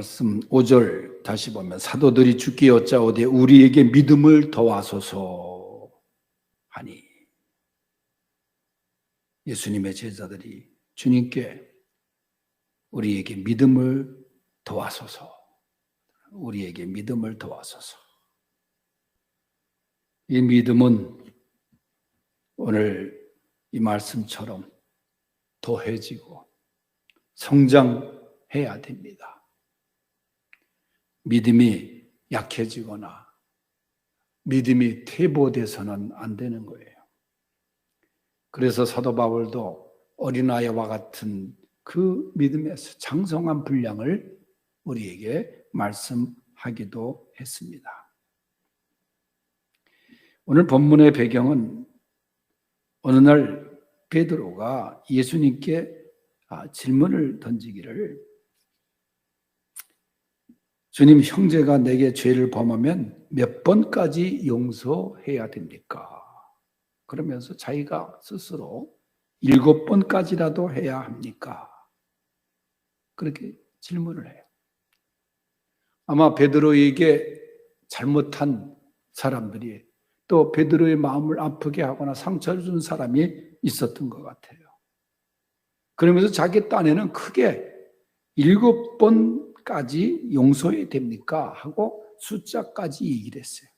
말씀 5절 다시 보면 사도들이 주께 여짜오되 우리에게 믿음을 더하소서 하니, 예수님의 제자들이 주님께 우리에게 믿음을 더하소서, 우리에게 믿음을 더하소서. 이 믿음은 오늘 이 말씀처럼 더해지고 성장해야 됩니다. 믿음이 약해지거나 믿음이 퇴보돼서는 안 되는 거예요. 그래서 사도 바울도 어린아이와 같은 그 믿음에서 장성한 분량을 우리에게 말씀하기도 했습니다. 오늘 본문의 배경은 어느 날 베드로가 예수님께 질문을 던지기를, 주님, 형제가 내게 죄를 범하면 몇 번까지 용서해야 됩니까? 그러면서 자기가 스스로 7번까지라도 해야 합니까? 그렇게 질문을 해요. 아마 베드로에게 잘못한 사람들이, 또 베드로의 마음을 아프게 하거나 상처를 준 사람이 있었던 것 같아요. 그러면서 자기 딴에는 크게 7번까지 용서해야 됩니까? 하고 숫자까지 얘기를 했어요.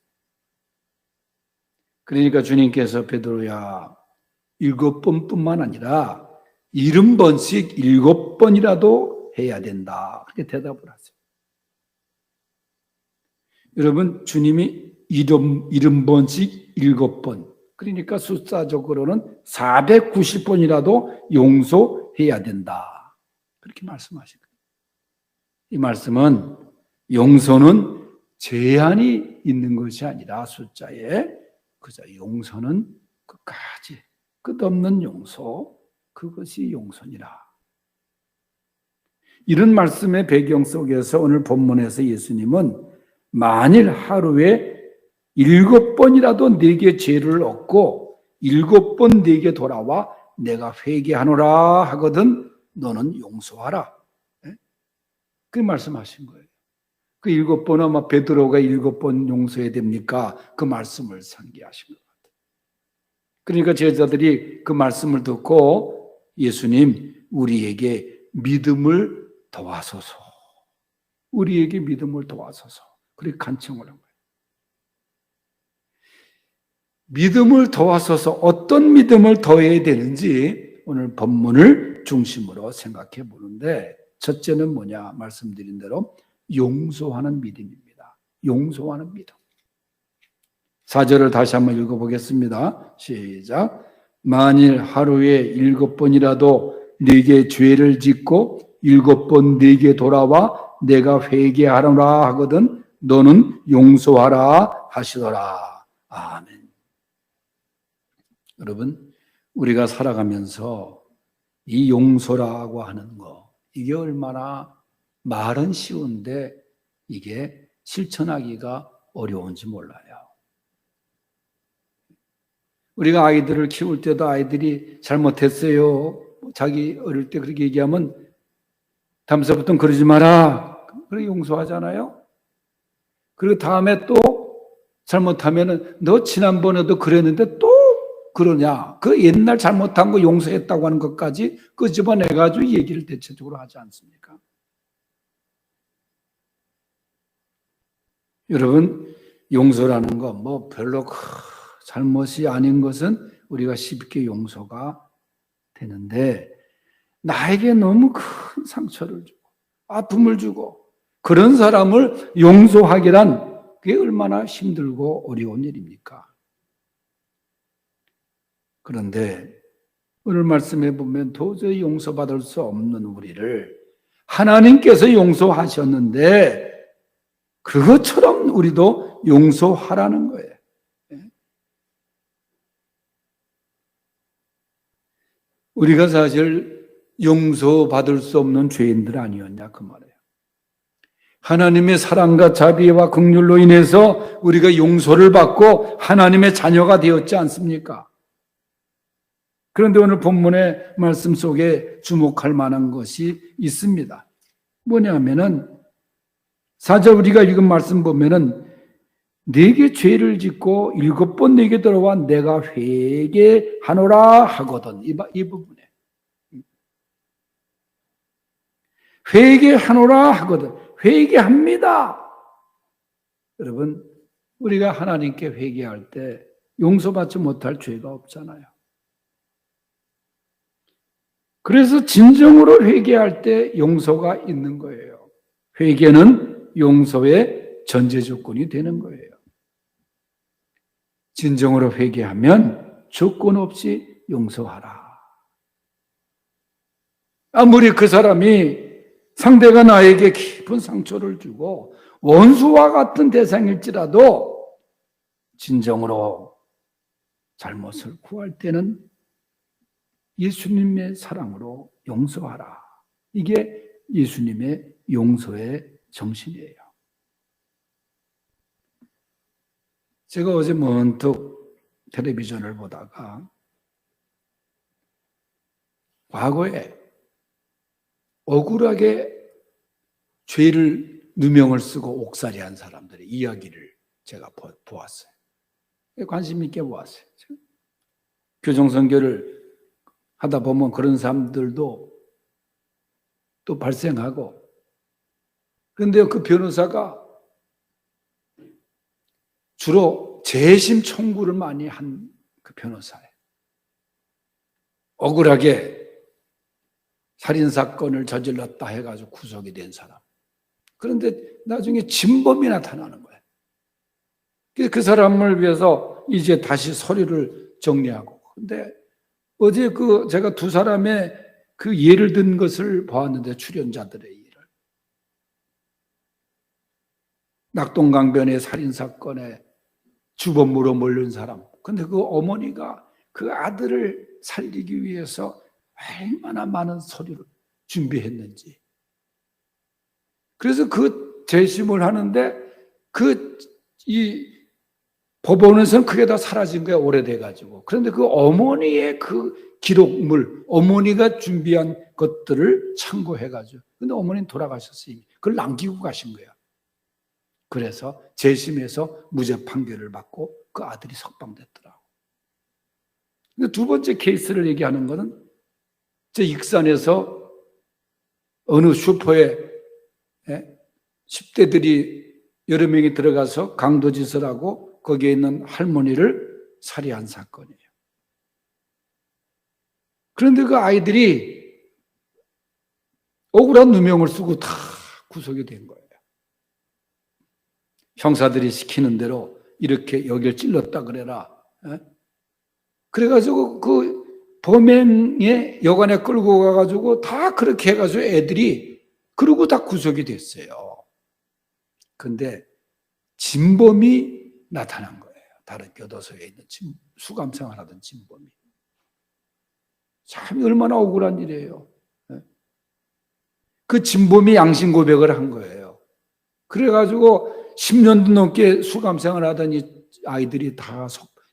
그러니까 주님께서 베드로야, 7번뿐만 아니라 70번씩 7번이라도 해야 된다, 그렇게 대답을 하세요. 여러분, 주님이 70번씩 7번, 그러니까 숫자적으로는 490번이라도 용서해야 된다, 그렇게 말씀하신 거예요. 이 말씀은 용서는 제한이 있는 것이 아니라 숫자에, 그저 용서는 끝까지, 끝없는 용서, 그것이 용서니라. 이런 말씀의 배경 속에서 오늘 본문에서 예수님은 만일 하루에 7번이라도 네게 죄를 얻고 7번 네게 돌아와 내가 회개하노라 하거든 너는 용서하라, 그 말씀하신 거예요. 그 7번은 아마 베드로가 7번 용서해야 됩니까? 그 말씀을 상기하신 것 같아요. 그러니까 제자들이 그 말씀을 듣고 예수님, 우리에게 믿음을 더하소서, 우리에게 믿음을 더하소서, 그렇게 간청을 한 거예요. 믿음을 더하소서, 어떤 믿음을 더해야 되는지 오늘 본문을 중심으로 생각해 보는데, 첫째는 뭐냐? 말씀드린 대로 용서하는 믿음입니다. 용서하는 믿음. 4절을 다시 한번 읽어보겠습니다. 시작. 만일 하루에 7번이라도 네게 죄를 짓고 7번 네게 돌아와 내가 회개하노라 하거든 너는 용서하라 하시더라. 아멘. 여러분, 우리가 살아가면서 이 용서라고 하는 거, 이게 얼마나 말은 쉬운데 이게 실천하기가 어려운지 몰라요. 우리가 아이들을 키울 때도 아이들이 잘못했어요, 자기 어릴 때 그렇게 얘기하면 다음서부터는 그러지 마라, 그렇게 용서하잖아요. 그리고 다음에 또 잘못하면은 너 지난번에도 그랬는데 또 그러냐, 그 옛날 잘못한 거 용서했다고 하는 것까지 끄집어내가지고 얘기를 대체적으로 하지 않습니까? 여러분, 용서라는 거 뭐 별로 잘못이 아닌 것은 우리가 쉽게 용서가 되는데, 나에게 너무 큰 상처를 주고 아픔을 주고 그런 사람을 용서하기란 그게 얼마나 힘들고 어려운 일입니까? 그런데 오늘 말씀해 보면 도저히 용서받을 수 없는 우리를 하나님께서 용서하셨는데 그것처럼 우리도 용서하라는 거예요. 우리가 사실 용서받을 수 없는 죄인들 아니었냐, 그 말이에요. 하나님의 사랑과 자비와 긍휼로 인해서 우리가 용서를 받고 하나님의 자녀가 되었지 않습니까? 그런데 오늘 본문의 말씀 속에 주목할 만한 것이 있습니다. 뭐냐면은 4절 우리가 읽은 말씀 보면은 내게 죄를 짓고 7번 내게 들어와 내가 회개하노라 하거든. 이 부분에 회개하노라 하거든. 회개합니다. 여러분, 우리가 하나님께 회개할 때 용서받지 못할 죄가 없잖아요. 그래서 진정으로 회개할 때 용서가 있는 거예요. 회개는 용서의 전제 조건이 되는 거예요. 진정으로 회개하면 조건 없이 용서하라. 아무리 그 사람이 상대가 나에게 깊은 상처를 주고 원수와 같은 대상일지라도 진정으로 잘못을 구할 때는 예수님의 사랑으로 용서하라. 이게 예수님의 용서의 정신이에요. 제가 어제 문득 텔레비전을 보다가 과거에 억울하게 죄를 누명을 쓰고 옥살이한 사람들의 이야기를 제가 보았어요. 관심 있게 보았어요. 교정선교를 하다 보면 그런 사람들도 또 발생하고, 그런데 그 변호사가 주로 재심 청구를 많이 한 그 변호사예요. 억울하게 살인사건을 저질렀다 해가지고 구속이 된 사람. 그런데 나중에 진범이 나타나는 거예요. 그래서 그 사람을 위해서 이제 다시 서류를 정리하고. 근데 어제 제가 두 사람의 그 예를 든 것을 보았는데, 출연자들의 예를. 낙동강변의 살인사건에 주범으로 몰린 사람. 근데 그 어머니가 그 아들을 살리기 위해서 얼마나 많은 서류를 준비했는지. 그래서 그 재심을 하는데 이 법원에서는 그게 다 사라진 거야, 오래돼가지고. 그런데 그 어머니의 그 기록물, 어머니가 준비한 것들을 참고해가지고. 근데 어머니는 돌아가셨으니 그걸 남기고 가신 거야. 그래서 재심에서 무죄 판결을 받고 그 아들이 석방됐더라고. 근데 두 번째 케이스를 얘기하는 거는 저 익산에서 어느 슈퍼에 10대들이 여러 명이 들어가서 강도짓을 하고 거기에 있는 할머니를 살해한 사건이에요. 그런데 그 아이들이 억울한 누명을 쓰고 다 구속이 된 거예요. 형사들이 시키는 대로 이렇게 여길 찔렀다 그래라. 그래가지고 그 범행에 여관에 끌고 가가지고 다 그렇게 해가지고 애들이 그러고 다 구속이 됐어요. 근데 진범이 나타난 거예요. 다른 교도소에 있는 수감생활 하던 진범이. 참 얼마나 억울한 일이에요. 그 진범이 양심 고백을 한 거예요. 그래가지고 10년도 넘게 수감생활 하던 이 아이들이 다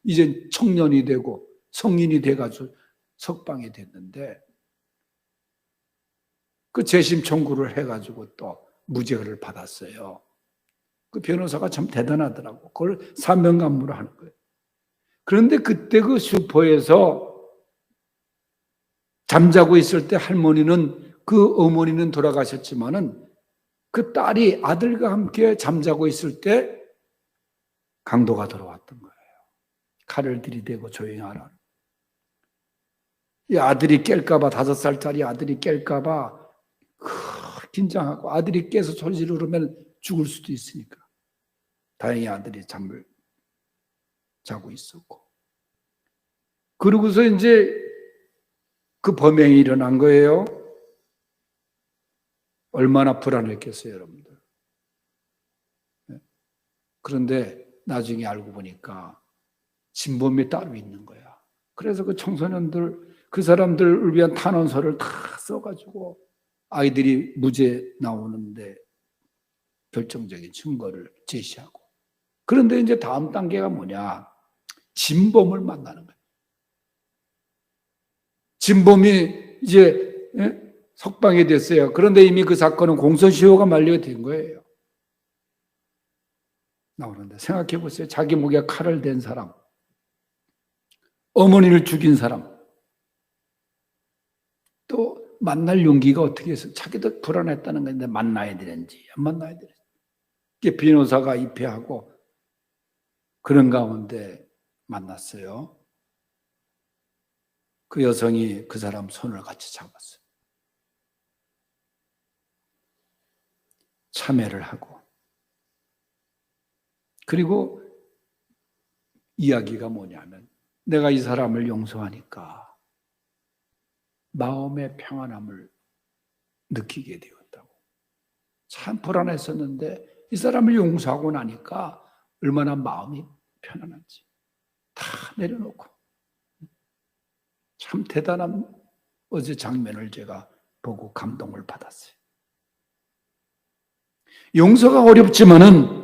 이제 청년이 되고 성인이 돼가지고 석방이 됐는데, 그 재심 청구를 해가지고 또 무죄를 받았어요. 그 변호사가 참 대단하더라고. 그걸 사명감으로 하는 거예요. 그런데 그때 그 슈퍼에서 잠자고 있을 때 그 어머니는 돌아가셨지만은 그 딸이 아들과 함께 잠자고 있을 때 강도가 들어왔던 거예요. 칼을 들이대고 조용히 하라. 이 아들이 깰까봐, 5살짜리 아들이 깰까봐 긴장하고, 아들이 깨서 소리 지르면 죽을 수도 있으니까. 다행히 아들이 잠을 자고 있었고. 그러고서 이제 그 범행이 일어난 거예요. 얼마나 불안했겠어요, 여러분들. 그런데 나중에 알고 보니까 진범이 따로 있는 거야. 그래서 그 청소년들, 그 사람들을 위한 탄원서를 다 써가지고 아이들이 무죄 나오는데 결정적인 증거를 제시하고. 그런데 이제 다음 단계가 뭐냐? 진범을 만나는 거예요. 진범이 이제 석방이 됐어요. 그런데 이미 그 사건은 공소시효가 만료가 된 거예요. 나오는데 생각해 보세요. 자기 목에 칼을 댄 사람, 어머니를 죽인 사람, 또 만날 용기가 어떻게 해서 자기도 불안했다는 건데 만나야 되는지 안 만나야 되는지 이게 변호사가 입회하고 그런 가운데 만났어요. 그 여성이 그 사람 손을 같이 잡았어요. 참회를 하고 그리고 이야기가 뭐냐면 내가 이 사람을 용서하니까 마음의 평안함을 느끼게 되었다고. 참 불안했었는데 이 사람을 용서하고 나니까 얼마나 마음이 편안한지 다 내려놓고 참 대단한 어제 장면을 제가 보고 감동을 받았어요. 용서가 어렵지만은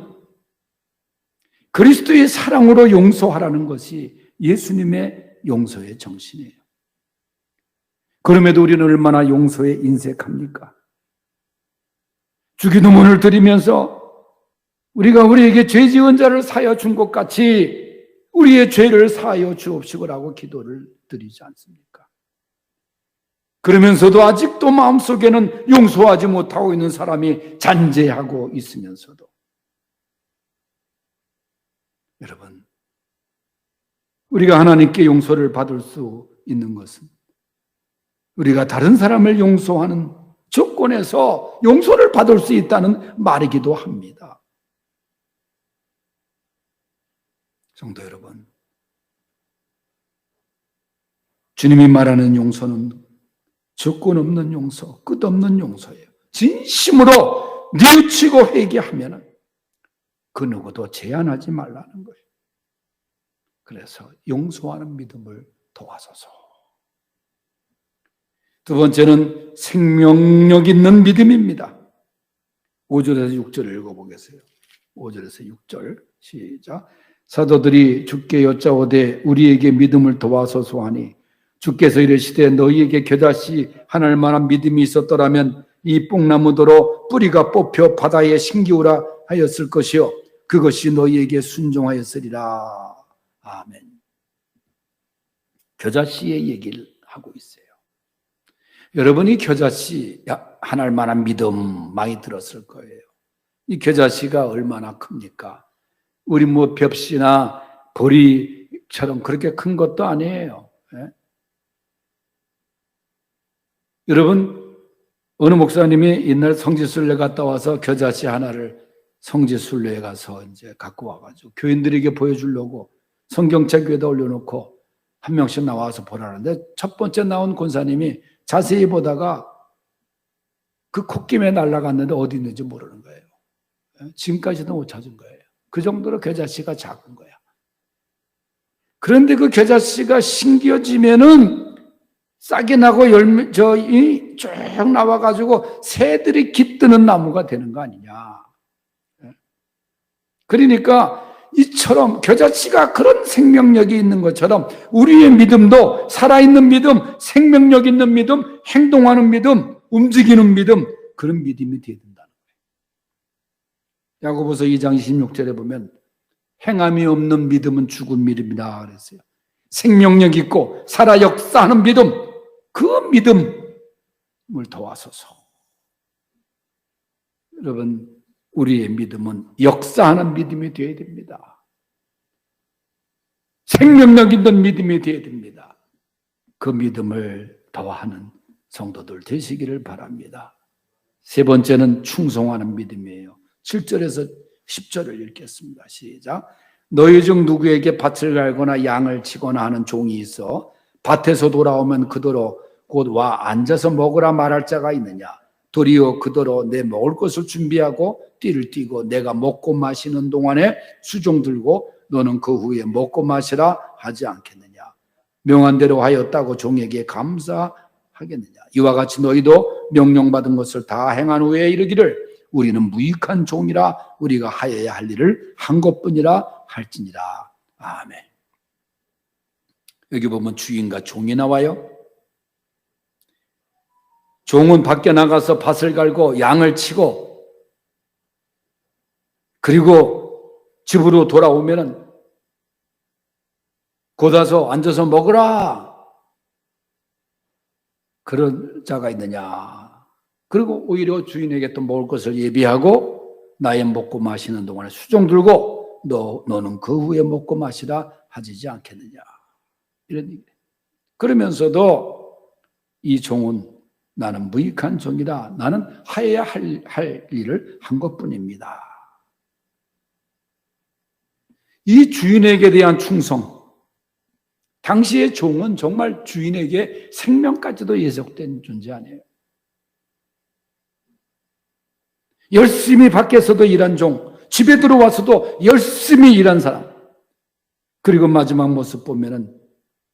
그리스도의 사랑으로 용서하라는 것이 예수님의 용서의 정신이에요. 그럼에도 우리는 얼마나 용서에 인색합니까? 주기도문을 드리면서 우리가 우리에게 죄 지은 자를 사하여 준 것 같이 우리의 죄를 사하여 주옵시고라고 기도를 드리지 않습니까? 그러면서도 아직도 마음속에는 용서하지 못하고 있는 사람이 잔재하고 있으면서도 여러분, 우리가 하나님께 용서를 받을 수 있는 것은 우리가 다른 사람을 용서하는 조건에서 용서를 받을 수 있다는 말이기도 합니다. 성도 여러분, 주님이 말하는 용서는 조건 없는 용서, 끝없는 용서예요. 진심으로 뉘우치고 회개하면 그 누구도 제한하지 말라는 거예요. 그래서 용서하는 믿음을 도와줘서. 두 번째는 생명력 있는 믿음입니다. 5절에서 6절을 읽어보겠어요. 5절에서 6절 시작. 사도들이 주께 여짜오되 우리에게 믿음을 도와소서 하니 주께서 이르시되 너희에게 겨자씨 하나일 만한 믿음이 있었더라면 이 뽕나무도로 뿌리가 뽑혀 바다에 심기우라 하였을 것이요 그것이 너희에게 순종하였으리라. 아멘. 겨자씨의 얘기를 하고 있어요. 여러분이 겨자씨 하나일 만한 믿음 많이 들었을 거예요. 이 겨자씨가 얼마나 큽니까? 우리 뭐 벽씨나 보리처럼 그렇게 큰 것도 아니에요. 예? 여러분, 어느 목사님이 옛날 성지순례 갔다 와서 겨자씨 하나를 성지순례에 가서 이제 갖고 와가지고 교인들에게 보여주려고 성경책 위에다 올려놓고 한 명씩 나와서 보라는데 첫 번째 나온 권사님이 자세히 보다가 그 콧김에 날아갔는데 어디 있는지 모르는 거예요. 지금까지도 못 찾은 거예요. 그 정도로 겨자씨가 작은 거야. 그런데 그 겨자씨가 심겨지면은 싹이 나고 열매, 쭉 나와가지고 새들이 깃드는 나무가 되는 거 아니냐. 그러니까 이처럼 겨자씨가 그런 생명력이 있는 것처럼 우리의 믿음도 살아있는 믿음, 생명력 있는 믿음, 행동하는 믿음, 움직이는 믿음, 그런 믿음이 되어야 된다는 거예요. 야고보서 2장 26절에 보면 행함이 없는 믿음은 죽은 믿음이다 그랬어요. 생명력 있고 살아 역사하는 믿음, 그 믿음을 도와소서. 여러분, 우리의 믿음은 역사하는 믿음이 되어야 됩니다. 생명력 있는 믿음이 되어야 됩니다. 그 믿음을 더하는 성도들 되시기를 바랍니다. 세 번째는 충성하는 믿음이에요. 7절에서 10절을 읽겠습니다. 시작. 너희 중 누구에게 밭을 갈거나 양을 치거나 하는 종이 있어 밭에서 돌아오면 그더러 곧 와 앉아서 먹으라 말할 자가 있느냐? 도리어 그더러 내 먹을 것을 준비하고 띠를 띠고 내가 먹고 마시는 동안에 수종 들고 너는 그 후에 먹고 마시라 하지 않겠느냐? 명한 대로 하였다고 종에게 감사하겠느냐? 이와 같이 너희도 명령받은 것을 다 행한 후에 이르기를 우리는 무익한 종이라 우리가 하여야 할 일을 한 것뿐이라 할지니라. 아멘. 여기 보면 주인과 종이 나와요. 종은 밖에 나가서 밭을 갈고 양을 치고 그리고 집으로 돌아오면은 고다서 앉아서 먹으라. 그런 자가 있느냐. 그리고 오히려 주인에게 또 먹을 것을 예비하고 나의 먹고 마시는 동안에 수종 들고 너는 그 후에 먹고 마시라 하지 않겠느냐. 이런 얘기. 그러면서도 이 종은 나는 무익한 종이다. 나는 하여야 할 일을 한 것뿐입니다. 이 주인에게 대한 충성. 당시의 종은 정말 주인에게 생명까지도 예속된 존재 아니에요. 열심히 밖에서도 일한 종, 집에 들어와서도 열심히 일한 사람. 그리고 마지막 모습 보면은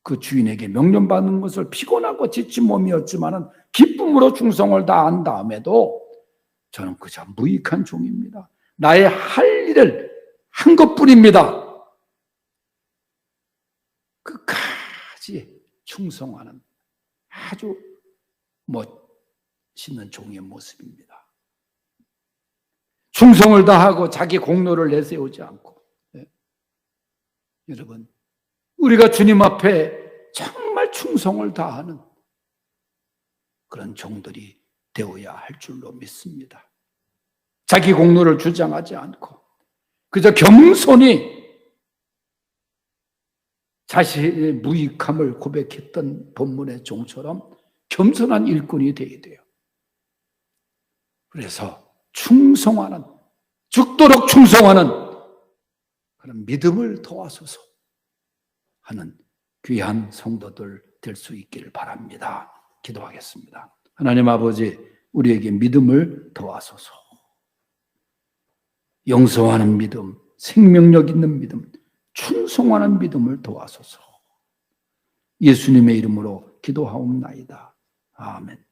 그 주인에게 명령받는 것을 피곤하고 지친 몸이었지만은 기쁨으로 충성을 다한 다음에도 저는 그저 무익한 종입니다. 나의 할 일을 한 것뿐입니다. 끝까지 충성하는 아주 멋있는 종의 모습입니다. 충성을 다하고 자기 공로를 내세우지 않고. 네. 여러분, 우리가 주님 앞에 정말 충성을 다하는 그런 종들이 되어야 할 줄로 믿습니다. 자기 공로를 주장하지 않고 그저 겸손히 자신의 무익함을 고백했던 본문의 종처럼 겸손한 일꾼이 되어야 돼요. 그래서 충성하는, 죽도록 충성하는 그런 믿음을 도와소서 하는 귀한 성도들 될 수 있기를 바랍니다. 기도하겠습니다. 하나님 아버지, 우리에게 믿음을 도와소서. 용서하는 믿음, 생명력 있는 믿음, 충성하는 믿음을 도와소서. 예수님의 이름으로 기도하옵나이다. 아멘.